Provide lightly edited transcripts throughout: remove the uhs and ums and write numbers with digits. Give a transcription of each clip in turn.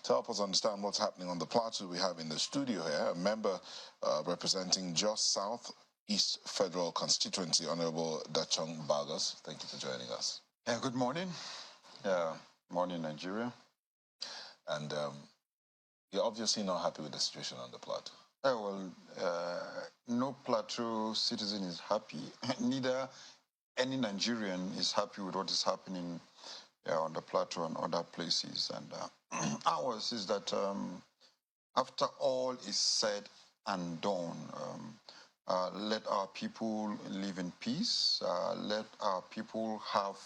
To help us understand what's happening on the plateau, we have in the studio here a member representing Jos South East Federal Constituency, Honorable Dachong Bargos. Thank you for joining us. Yeah, good morning. Morning, Nigeria. And you're obviously not happy with the situation on the plateau. No Plateau citizen is happy. Neither any Nigerian is happy with what is happening on the Plateau and other places. And ours is that after all is said and done, let our people live in peace. Let our people have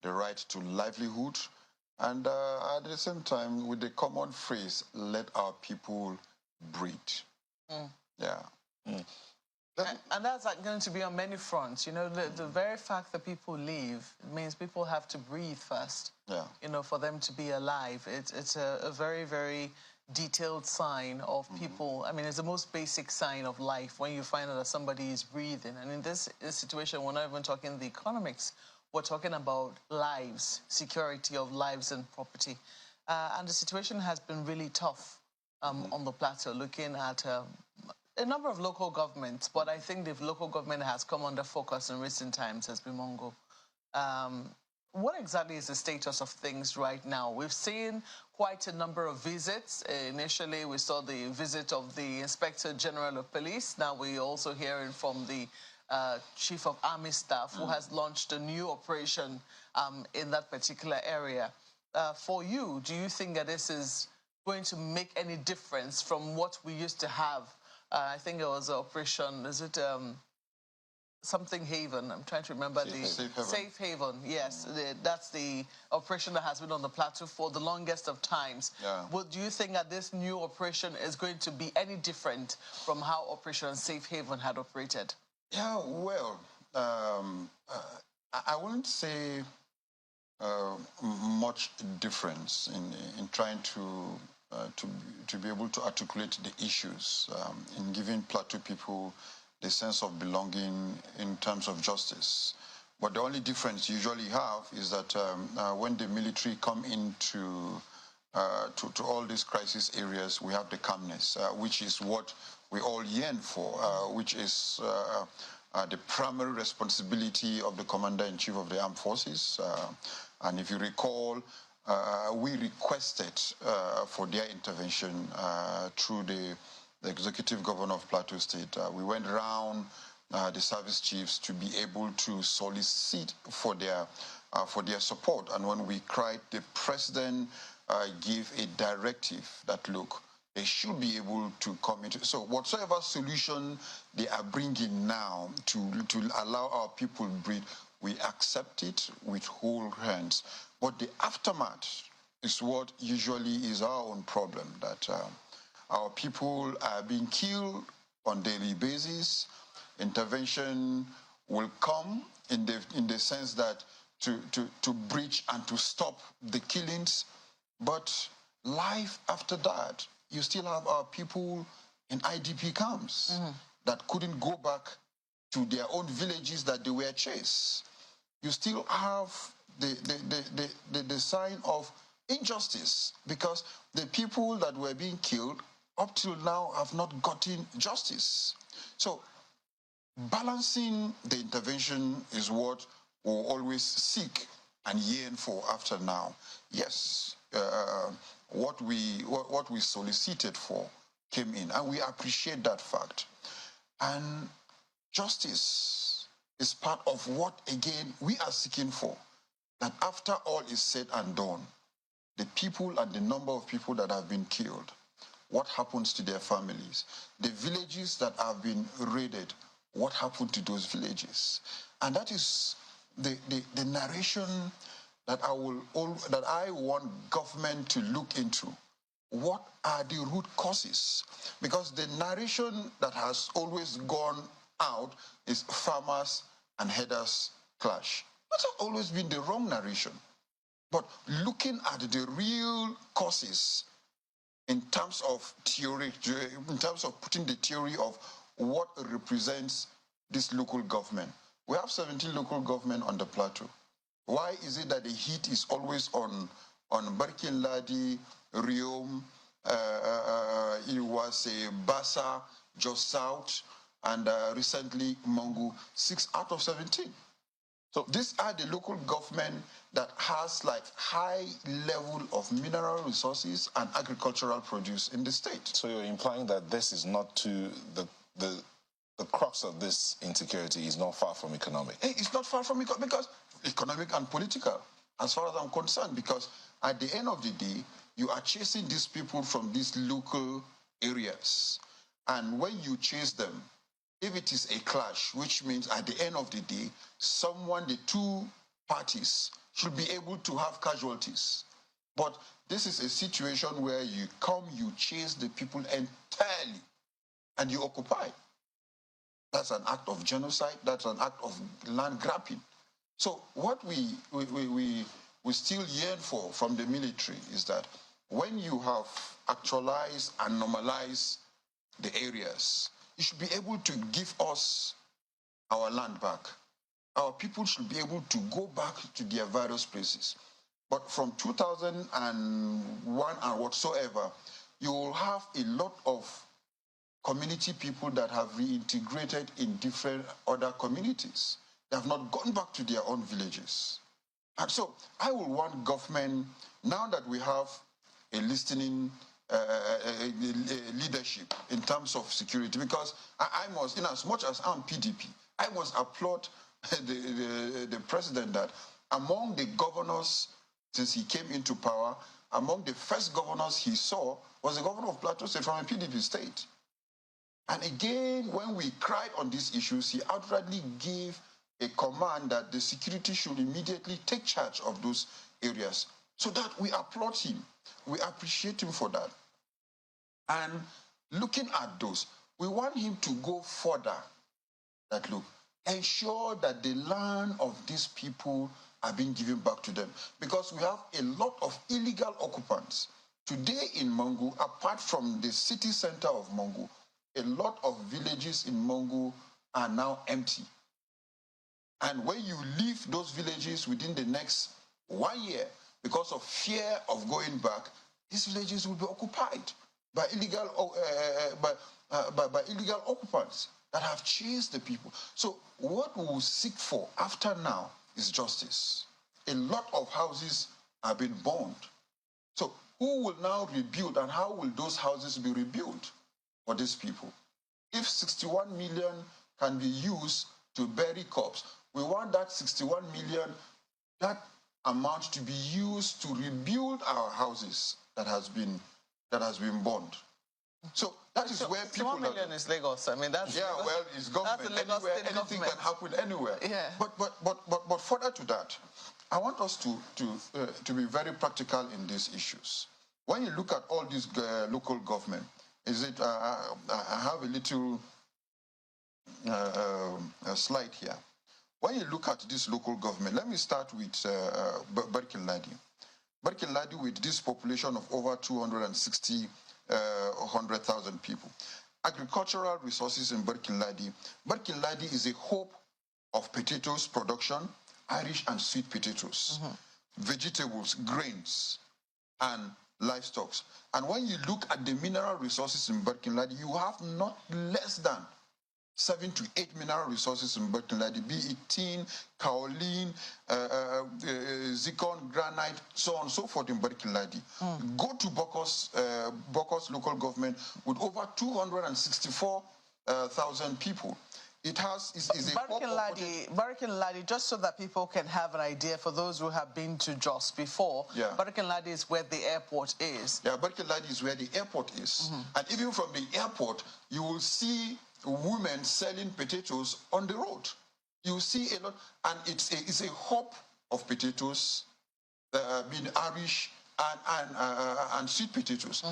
the right to livelihood. And at the same time, with the common phrase, let our people breathe. Yeah. And that's like going to be on many fronts. You know, the very fact that people leave means people have to breathe first. Yeah. You know, for them to be alive. It's a very, very detailed sign of people. I mean, it's the most basic sign of life when you find out that somebody is breathing. And in this situation, we're not even talking the economics. We're talking about lives, security of lives and property. And the situation has been really tough on the plateau, looking at a number of local governments, but I think the local government has come under focus in recent times as Bimongo. What exactly is the status of things right now? We've seen quite a number of visits. Initially, we saw the visit of the Inspector General of Police. Now we're also hearing from the Chief of Army Staff, who has launched a new operation in that particular area. For you, do you think that this is going to make any difference from what we used to have? I think it was Operation, is it something Haven? I'm trying to remember Safe Haven, yes. That's the operation that has been on the plateau for the longest of times. Yeah. Well, do you think that this new operation is going to be any different from how Operation Safe Haven had operated? Yeah, well, I wouldn't say much difference in trying to be able to articulate the issues, in giving Plateau people the sense of belonging in terms of justice. But the only difference you usually have is that when the military come into to all these crisis areas, we have the calmness, which is what we all yearn for, which is the primary responsibility of the Commander-in-Chief of the Armed Forces. And if you recall, we requested for their intervention through the Executive Governor of Plateau State. We went around the service chiefs to be able to solicit for their support. And when we cried, the President gave a directive that, look, they should be able to come into. So whatsoever solution they are bringing now to allow our people to breathe, we accept it with whole hands. But the aftermath is what usually is our own problem, that our people are being killed on daily basis. Intervention will come in the sense that to breach and to stop the killings, but life after that, you still have our people in IDP camps that couldn't go back to their own villages that they were chased. You still have the sign of injustice, because the people that were being killed up till now have not gotten justice. So balancing the intervention is what we'll always seek and yearn for after now. Yes, what we solicited for came in, and we appreciate that fact. And justice is part of what, again, we are seeking for. That after all is said and done, the people and the number of people that have been killed, what happens to their families? The villages that have been raided, what happened to those villages? And that is the narration that I want government to look into. What are the root causes? Because the narration that has always gone out is farmers and herders clash. That has always been the wrong narration. But looking at the real causes in terms of theory, in terms of putting the theory of what represents this local government. We have 17 local government on the plateau. Why is it that the heat is always on Barkin Ladi, Riom, it was a Bassa, Jos South, and recently Mongu, 6 out of 17. So these are the local government that has like high level of mineral resources and agricultural produce in the state. So you're implying that this is not to the crux of this insecurity is not far from economic. It's not far from because economic and political, as far as I'm concerned, because at the end of the day, you are chasing these people from these local areas. And when you chase them, if it is a clash, which means at the end of the day, the two parties should be able to have casualties. But this is a situation where you chase the people entirely, and you occupy. That's an act of genocide. That's an act of land grabbing. So what we still yearn for from the military is that when you have actualized and normalized the areas, you should be able to give us our land back. Our people should be able to go back to their various places. But from 2001 and whatsoever, you will have a lot of community people that have reintegrated in different other communities. They have not gone back to their own villages. And so I will want government, now that we have a listening leadership in terms of security, because I must, in as much as I'm PDP, I must applaud the president that among the governors since he came into power, among the first governors he saw was the governor of Plateau State from a PDP state. And again, when we cried on these issues, he outrightly gave a command that the security should immediately take charge of those areas. So that we applaud him. We appreciate him for that. And looking at those, we want him to go further. That look, ensure that the land of these people are being given back to them. Because we have a lot of illegal occupants. Today in Mongu, apart from the city center of Mongu, a lot of villages in Mongu are now empty. And when you leave those villages within the next 1 year, because of fear of going back, these villages will be occupied by illegal occupants that have chased the people. So what we will seek for after now is justice. A lot of houses have been burned. So who will now rebuild, and how will those houses be rebuilt for these people? If 61 million can be used to bury corpses, we want that 61 million, that amount to be used to rebuild our houses that has been burned. So that is where people. 1 million is Lagos. I mean, that's yeah. Well, it's government. That's the anywhere, anything government. can happen anywhere. Yeah. But further to that, I want us to be very practical in these issues. When you look at all these local government, I have a little slide here. When you look at this local government, let me start with Barkin-Ladi. Barkin-Ladi, with this population of over 100,000 people. Agricultural resources in Barkin-Ladi. Barkin-Ladi is a hub of potatoes production, Irish and sweet potatoes, vegetables, grains, and livestock. And when you look at the mineral resources in Barkin-Ladi, you have not less than 7 to 8 mineral resources in Barkin-Ladi, be it tin, kaolin, zircon, granite, so on and so forth in Barkin-Ladi. Go to Bokos local government with over 264,000 people. It is a Barkin-Ladi, just so that people can have an idea for those who have been to Jos before, Barkin-Ladi is where the airport is. Yeah, Barkin-Ladi is where the airport is. And even from the airport, you will see women selling potatoes on the road. You see a lot, and it's a hub of potatoes, being Irish and sweet potatoes.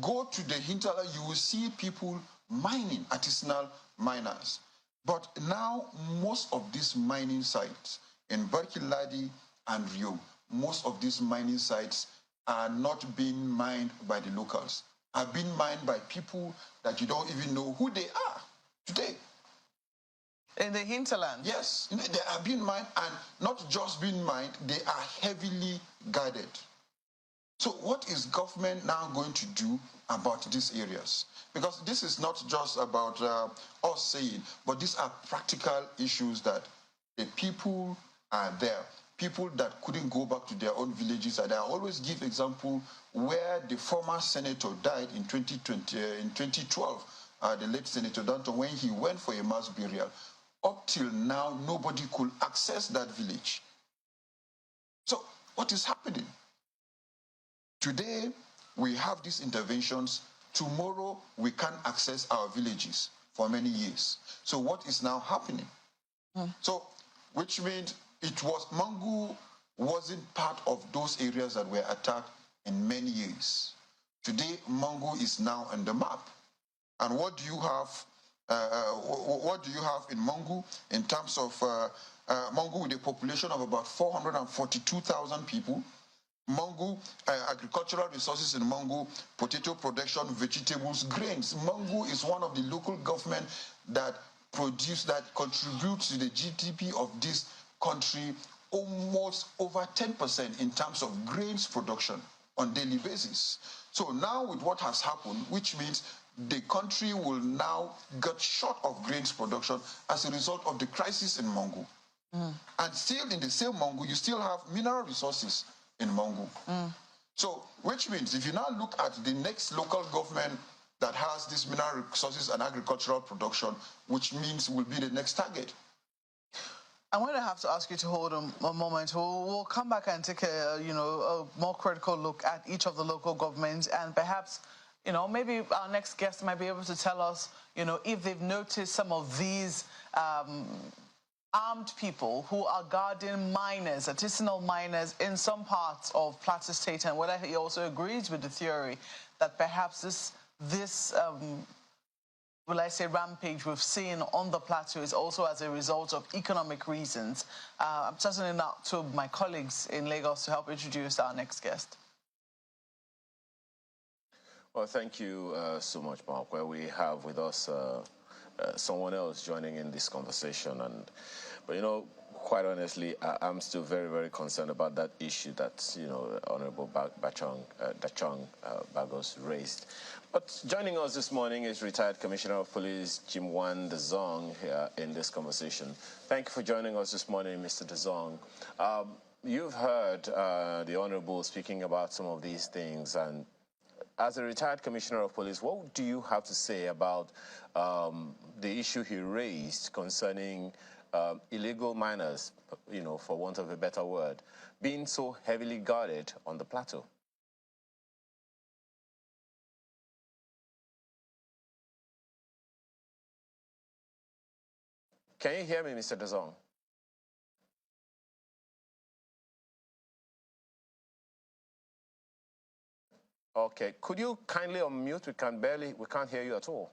Go to the hinterland, you will see people mining, artisanal miners. But now, most of these mining sites in Barkin-Ladi and Rio, most of these mining sites are not being mined by the locals, are being mined by people that you don't even know who they are today. In the hinterland? Yes, they are being mined, and not just being mined, they are heavily guarded. So what is government now going to do about these areas? Because this is not just about us saying, but these are practical issues that the people are there. People that couldn't go back to their own villages. And I always give example where the former senator died in 2012, the late Senator Danton, when he went for a mass burial. Up till now, nobody could access that village. So what is happening? Today, we have these interventions. Tomorrow, we can't access our villages for many years. So what is now happening? So, which means Mangu wasn't part of those areas that were attacked in many years. Today, Mangu is now on the map. And what do you have? What do you have in Mangu in terms of Mangu with a population of about 442,000 people? Mangu, agricultural resources in Mangu, potato production, vegetables, grains. Mangu is one of the local government that contributes to the GDP of this country almost over 10% in terms of grains production on daily basis. So now with what has happened, which means the country will now get short of grains production as a result of the crisis in Mangu. And still in the same Mangu, you still have mineral resources in Mangu. So, which means if you now look at the next local government that has these mineral resources and agricultural production, which means will be the next target. I'm going to have to ask you to hold a moment. We'll come back and take a more critical look at each of the local governments, and perhaps, maybe our next guest might be able to tell us, if they've noticed some of these armed people who are guarding miners, artisanal miners in some parts of Plateau State, and whether he also agrees with the theory that perhaps this will I say rampage we've seen on the plateau is also as a result of economic reasons. I'm turning now to my colleagues in Lagos to help introduce our next guest. Well, thank you so much, Mark. Well, we have with us someone else joining in this conversation, but quite honestly, I'm still very, very concerned about that issue that Honorable Dachong Bagos raised. But joining us this morning is retired Commissioner of Police Jimwan Dezong here in this conversation. Thank you for joining us this morning, Mr. Dezong. You've heard the Honorable speaking about some of these things, and as a retired Commissioner of Police, what do you have to say about the issue he raised concerning illegal miners, for want of a better word, being so heavily guarded on the plateau? Can you hear me, Mr. Dezong? Okay, could you kindly unmute? We can't hear you at all.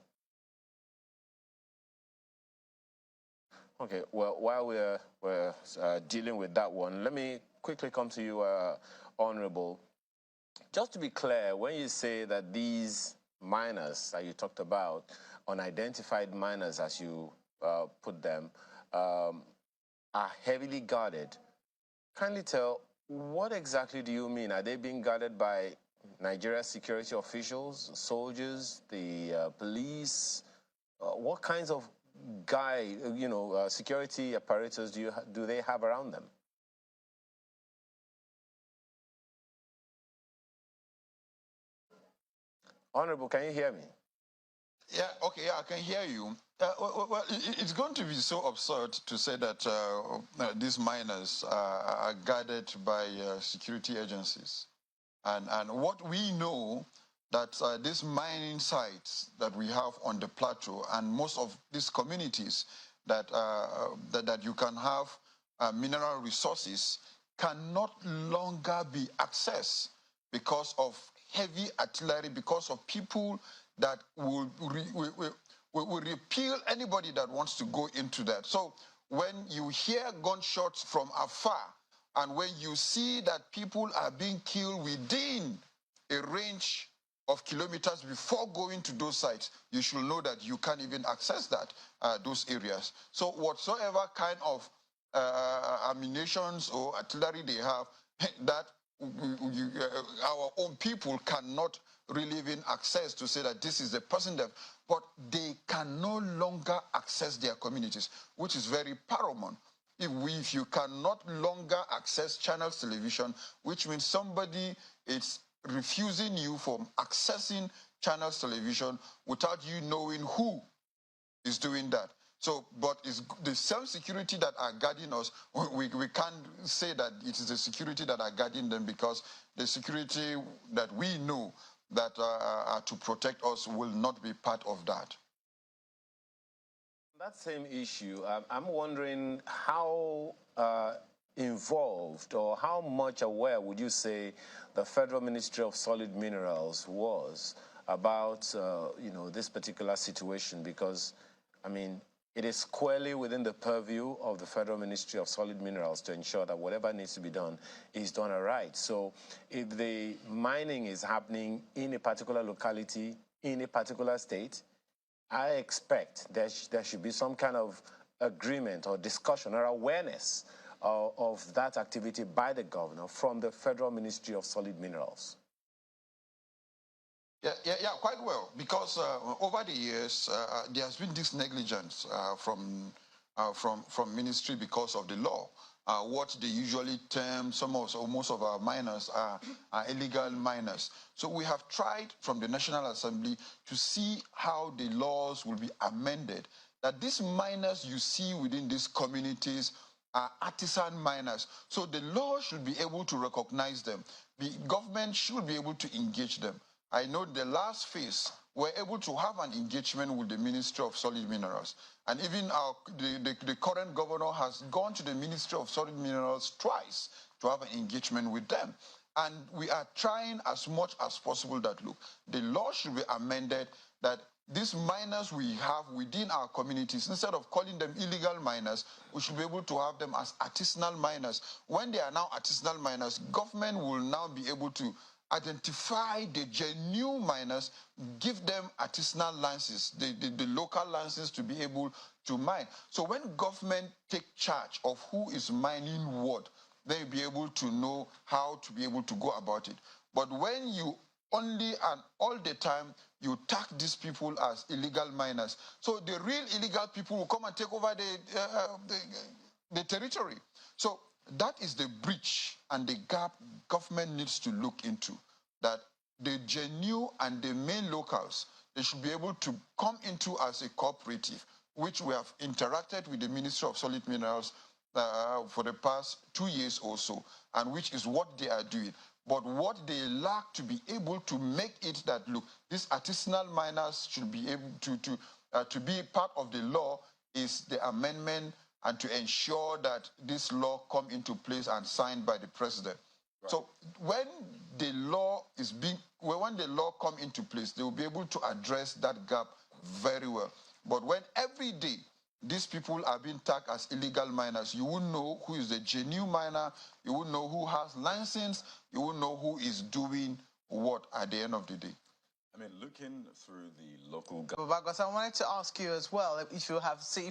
Okay, well, while we're dealing with that one, let me quickly come to you, Honorable. Just to be clear, when you say that these miners that you talked about, unidentified miners as you put them, are heavily guarded, kindly tell, what exactly do you mean? Are they being guarded by Nigeria's security officials, soldiers, the police? What kinds of security apparatus do they have around them? Honorable, can you hear me? Yeah, okay, yeah, I can hear you. Well, it's going to be so absurd to say that these miners are guarded by security agencies. And what we know that these mining sites that we have on the plateau and most of these communities that you can have mineral resources cannot longer be accessed because of heavy artillery, because of people that will repeal anybody that wants to go into that. So when you hear gunshots from afar and when you see that people are being killed within a range of kilometers before going to those sites, you should know that you can't even access those areas. So whatsoever kind of ammunitions or artillery they have, that our own people cannot really even access to say that this is the person that, but they can no longer access their communities, which is very paramount. If you can not longer access channels television, which means somebody is refusing you from accessing channels television without you knowing who is doing that. So, but it's the same security that are guarding us. We can't say that it is the security that are guarding them, because the security that we know that are to protect us will not be part of that. That same issue, I'm wondering how involved or how much aware would you say the Federal Ministry of Solid Minerals was about, this particular situation? Because, I mean, it is squarely within the purview of the Federal Ministry of Solid Minerals to ensure that whatever needs to be done is done right. So if the mining is happening in a particular locality, in a particular state, I expect there should be some kind of agreement or discussion or awareness of that activity by the governor from the Federal Ministry of Solid Minerals. Yeah, quite well. Because over the years, there has been this negligence from ministry because of the law. What they usually term most of our miners are illegal miners. So we have tried from the National Assembly to see how the laws will be amended, that these miners you see within these communities are artisan miners. So the law should be able to recognize them. The government should be able to engage them. I know the last phase, we're able to have an engagement with the Ministry of Solid Minerals. And even the current governor has gone to the Ministry of Solid Minerals twice to have an engagement with them. And we are trying as much as possible that, look, the law should be amended, that these miners we have within our communities, instead of calling them illegal miners, we should be able to have them as artisanal miners. When they are now artisanal miners, government will now be able to identify the genuine miners, give them artisanal licenses, the local licenses to be able to mine. So when government take charge of who is mining what, they'll be able to know how to be able to go about it. But when you only and all the time you tag these people as illegal miners, so the real illegal people will come and take over the territory. So that is the breach and the gap government needs to look into, that the genuine and the main locals, they should be able to come into as a cooperative, which we have interacted with the Ministry of Solid Minerals for the past 2 years or so, and which is what they are doing. But what they lack to be able to make it that, look, these artisanal miners should be able to be part of the law is the amendment and to ensure that this law come into place and signed by the president. Right. So when the law come into place, they will be able to address that gap very well. But when every day these people are being tagged as illegal miners, you won't know who is the genuine miner, you won't know who has license, you won't know who is doing what at the end of the day. I mean, looking through the local government. I wanted to ask you as well, if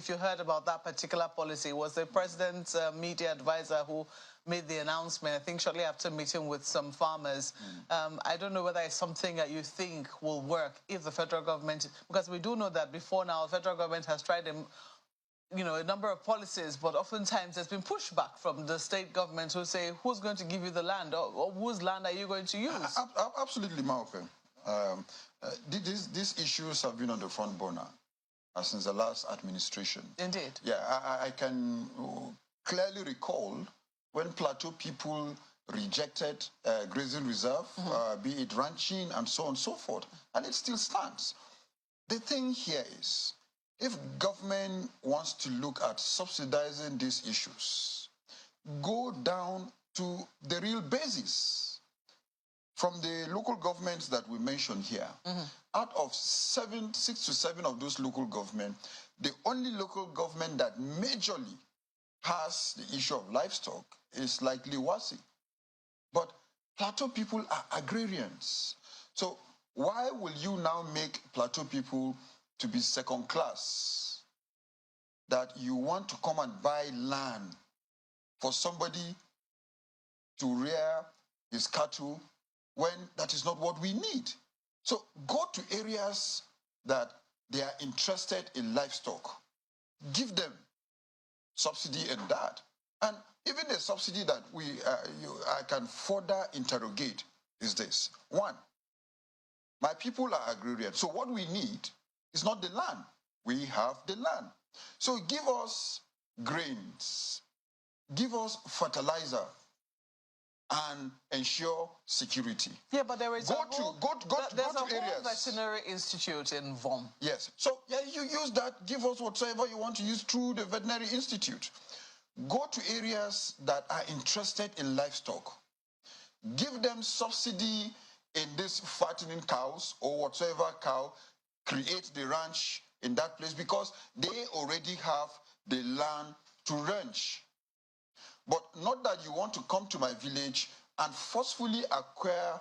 you heard about that particular policy. Was the president's media advisor who made the announcement, I think shortly after meeting with some farmers. I don't know whether it's something that you think will work if the federal government, because we do know that before now, the federal government has tried a number of policies, but oftentimes there's been pushback from the state government who say, who's going to give you the land, or whose land are you going to use? Absolutely, Malcolm. These issues have been on the front burner since the last administration. Indeed. Yeah, I can clearly recall when Plateau people rejected grazing reserve, be it ranching and so on and so forth, and it still stands. The thing here is, if government wants to look at subsidizing these issues, go down to the real basis. From the local governments that we mentioned here, out of 6 to 7 of those local governments, the only local government that majorly has the issue of livestock is likely Wasi. But Plateau people are agrarians. So why will you now make Plateau people to be second class? That you want to come and buy land for somebody to rear his cattle, when that is not what we need. So go to areas that they are interested in livestock. Give them subsidy in that. And even a subsidy that I can further interrogate is this. One, my people are agrarian. So what we need is not the land. We have the land. So give us grains, give us fertilizer, and ensure security. Yeah, but there is go to areas. veterinary institute in VOM. Yes. So yeah, you use that. Give us whatsoever you want to use through the veterinary institute. Go to areas that are interested in livestock. Give them subsidy in this fattening cows or whatsoever cow. Create the ranch in that place because they already have the land to ranch. But not that you want to come to my village and forcefully acquire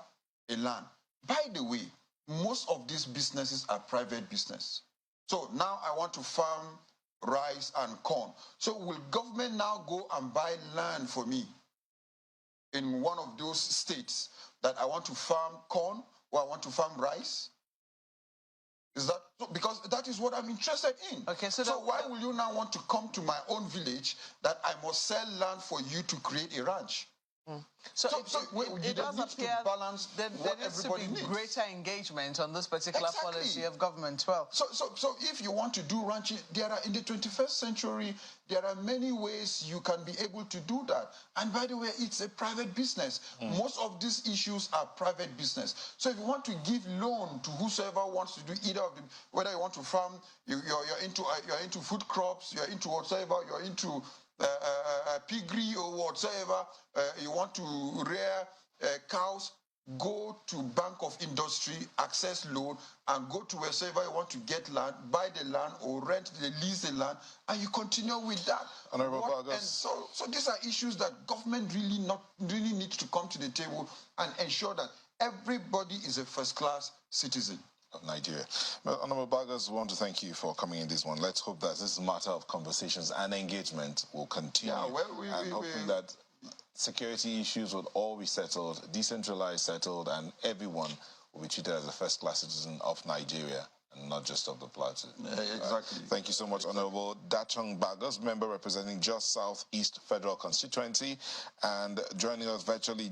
a land. By the way, most of these businesses are private business. So now I want to farm rice and corn. So will government now go and buy land for me in one of those states that I want to farm corn or I want to farm rice? Is that because that is what I'm interested in? Okay, so why will you now want to come to my own village that I must sell land for you to create a ranch? So it does appear there needs to be greater engagement on this particular policy of government. Well, so if you want to do ranching, there are in the 21st century, there are many ways you can be able to do that. And by the way, it's a private business. Most of these issues are private business. So if you want to give loan to whosoever wants to do either of them, whether you want to farm, you're into food crops, you're into whatsoever, you're into piggery or whatsoever, you want to rear cows, go to Bank of Industry, access loan, and go to wherever you want to get land, buy the land or lease the land, and you continue with that. And so these are issues that government really needs to come to the table and ensure that everybody is a first-class citizen of Nigeria. Well, Honorable Bargas, we want to thank you for coming in this one. Let's hope that this matter of conversations and engagement will continue. Yeah, well, hoping that security issues will all be settled, decentralized, settled, and everyone will be treated as a first-class citizen of Nigeria and not just of the Plateau. Exactly. Thank you so much, Honorable Dachong Bargas, member representing Jos South East Federal Constituency, and joining us virtually